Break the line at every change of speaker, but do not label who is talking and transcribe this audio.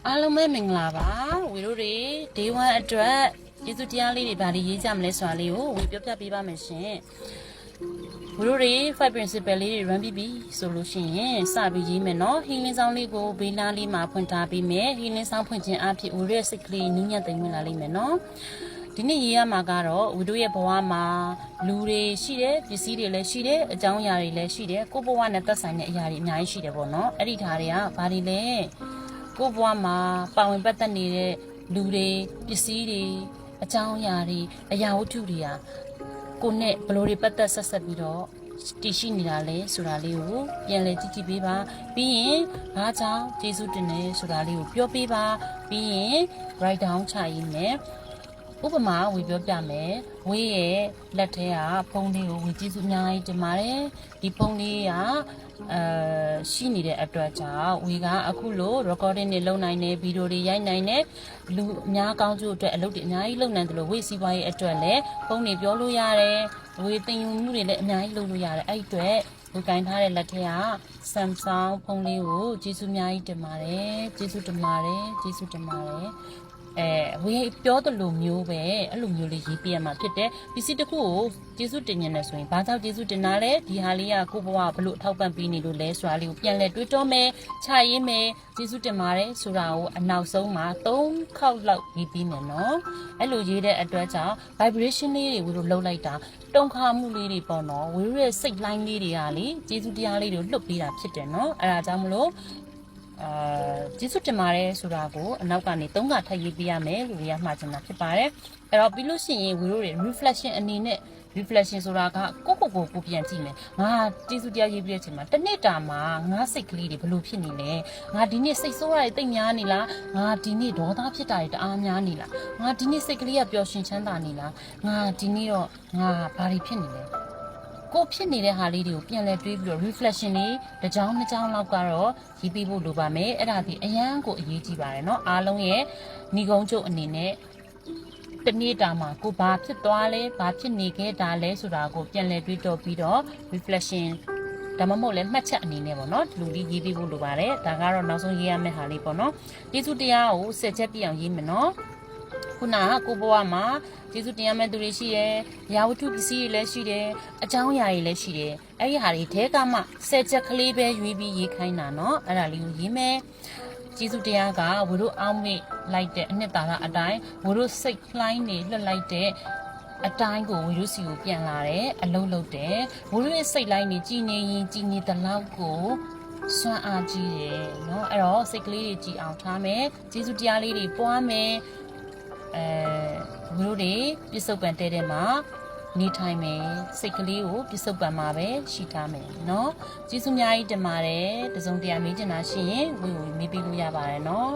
အားလုံးပဲမင်္ဂလာပါဝီတို့တွေ day 1အတွက်ကျေးဇူးတရားလေးတွေဗာလေးရေးကြမလဲဆိုတာလေးကိုဝီပြောပြပေးပါမယ်ရှင်ဝီတို့တွေ five principle လေးတွေ run ပြီးပြီဆိုလို့ရှိရင်စပြီးရေးမယ်နော် healing ဆောင်လေးကိုဘေးနားလေးမှာဖွင့်ထားပေးမယ် healing ဆောင်ဖွင့်ခြင်းအဖြစ်ဝီတို့ရဲ့စိတ်ကလေးနူးညံ့သိမ်ဝင်လာလိမ့်မယ်နော်ဒီနေ့ရေးရမှာကတော့ဝီတို့ရဲ့ဘဝမှာလူတွေရှိတယ်ပစ္စည်းတွေလည်းရှိတယ်အကြောင်းအရာတွေလည်းရှိတယ်ကိုယ့်ဘဝနဲ့သက်ဆိုင်တဲ့အရာတွေအများကြီးရှိတယ်ပေါ့နော်အဲ့ဒီဓာတ်တွေကဘာတွေလဲကိုယ့်ဘဝမှာပါဝင်ပတ်သက်နေတဲ့လူတွေပစ္စည်းတွေအကြောင်းအရာတွေအရာဝတ္ထုတွေဟာကိုယ်နဲ့ဘယ်လိုတွေပတ်သက်ဆက်ဆက်ပြီးတော့တည်ရှိနေတာလဲဆိုတာလေးကိုပြန်လည်ကြည့်ကြည့်ပေးပါပြီးရင်ဘာကြောင့်ကျေးဇူးတင်လဲဆိုတာလေးကိုပြောပေးပါပြီးရင် write down ချရင်းနဲ့ဥပမာဝေပြောပြမယ်ဝေးရဲ့လက်ထဲကဖုန်းလေးကိုဝေကျေးဇူးအများကြီးတင်ပါတယ်ဒီဖုန်းလေးကရှိနေတဲ့အတွက်ကြောင့်ဝေကအခုလို recording တွေလုပ်နိုင်တယ်ဗီဒီယိုတွေရိုက်နိုင်တယ်လူအများကောင်းကျိုးအတွက်အလုပ်တွေအများကြီးလုပ်နိုင်တယ်လို့ဝေစီးပွားရေးအတွက်လည်းဖုန်းတွေပြောလို့ရတယ်ဝေတင်ယူမှုတွေလည်းအများကြီးလုပ်လို့ရတယ်အဲ့အတွက်ဝေကင်ထားတဲ့လက်ထဲက Samsung ဖုန်းလေးကိုကျေးဇူးအများကြီးတင်ပါတယ်ကျေးဇူးတင်ပါတယ်ကျေးဇူးတင်ပါတယ်ဝေပြောတယ်လို့မျိုးပဲအဲ့လိုမျိုးလေးရေးပြရမှာဖြစ်တယ်ပစ္စည်းတစ်ခုကိုကျေးဇူးတင်နေတယ်ဆိုရင်ဘာကြောင့်ကျေးဇူးတင်တာလဲဒီဟာလေးကကိုယ့်ဘဝဘလို့အထောက်ပံ့ပေးနေလို့လဲဆိုတာလေးကိုပြန်လဲတွေးတောမယ်ခြာရေးမယ်ကျေးဇူးတင်ပါတယ်ဆိုတာကိုအနောက်ဆုံးမှာ3ခေါက်လောက်ရေးပြီးမယ်နော်အဲ့လိုရေးတဲ့အတွက်ကြောင့် vibration လေးတွေဝေလို့လှုပ်လိုက်တာတုံခါမှုလေးတွေပေါ့နော်ဝေရဲ့စိတ် line လေးတွေကလေကျေးဇူးတရားလေးတွေလွတ်ပေးတာဖြစ်တယ်နော်အဲ့ဒါကြောင့်မလို့ကျေးဇူးတင်ပါတယ်ဆိုတာကိုအနောက်ကနေ3ခါထပ်ရေးပြရမယ်လို့ရမှာချင်တာဖြစ်ပါတယ်အဲ့တော့ပြီးလို့ရှိရင်ဝီတို့တွေ reflection အနေနဲ့ reflection ဆိုတာကကိုပြန်ကြည့်မယ်ငါကျေးဇူးတရားရေးပြတဲ့အချိန်မှာတစ်နေ့တာမှာငါစိတ်ကလေးတွေဘယ်လိုဖြစ်နေလဲငါဒီနေ့စိတ်ဆိုးရတဲ့တိတ်များနေလားငါဒီနေ့ဒေါသဖြစ်တာတွေတအားများနေလားငါဒီနေ့စိတ်ကလေးကပျော်ရွှင်ချမ်းသာနေလားငါဒီနေ့တော့ငါဘာတွေဖြစ်နေလဲကိုဖြစ်နေတဲ့ဟာလေးတွေကိုပြန်လဲတွေးပြီးတော့ reflection လေးတစ်ကြောင်းနှစ်ကြောင်းလောက်ကတော့ရေးပေးဖို့လိုပါမယ်အဲ့ဒါဒီအရန်ကိုအရေးကြီးပါတယ်เนาะအားလုံးရဲ့ဏီကုံးချုပ်အနေနဲ့တနေ့တာမှာကိုဘာဖြစ်သွားလဲဘာဖြစ်နေခဲ့တာလဲဆိုတာကိုပြန်လဲတွေးတော့ပြီးတော့ reflection ဒါမှမဟုတ်လဲမှတ်ချက်အနေနဲ့ပေါ့เนาะဒီလိုလေးရေးပေးဖို့လိုပါတယ်ဒါကတော့နောက်ဆုံးရေးရမယ့်ဟာလေးပေါ့เนาะကျေးဇူးတရားကို10ချက်ပြအောင်ရေးမယ်เนาะခုနကကိုဘဝမှာကျေးဇူးတင်ရမယ့်သူတွေရှိတယ်။ရာဝတ္ထုပစ္စည်းတွေလည်းရှိတယ်။အကြောင်းအရာတွေလည်းရှိတယ်။အဲ့ဒီဟာတွေထဲကမှ10ချက်ကလေးပဲရွေးပြီးရေးခိုင်းတာเนาะအဲ့ဒါလေးကိုရေးမယ်။ကျေးဇူးတရားကဝတို့အောင်းမေ့လိုက်တဲ့အနှစ်သာရအတိုင်းဝတို့စိတ်လှိုင်းနေလွတ်လိုက်တဲ့အတိုင်းကိုဝတို့စီကိုပြန်လာတယ်အလုံးလုံးတယ်ဝတို့ရဲ့စိတ်လှိုင်းနေကြည်နေရင်ကြည်နေတဲ့လောက်ကိုစွမ်းအားကြီးတယ်เนาะအဲ့တော့စိတ်ကလေးတွေကြည်အောင်ထားမယ်ကျေးဇူးတရားလေးတွေပွားမယ်ဝတို့တွေပြစ္ဆုတ်ပံတဲတဲ့မှာနေထိုင်မယ်စိတ်ကလေးကိုပြစ္ဆုတ်ပံမှာပဲရှိထားမယ်เนาะကျေးဇူးအများကြီးတင်ပါတယ်တစုံတရာမေးချင်တာရှိရင်ဝေမေးပေးလို့ရပါတယ်เนาะ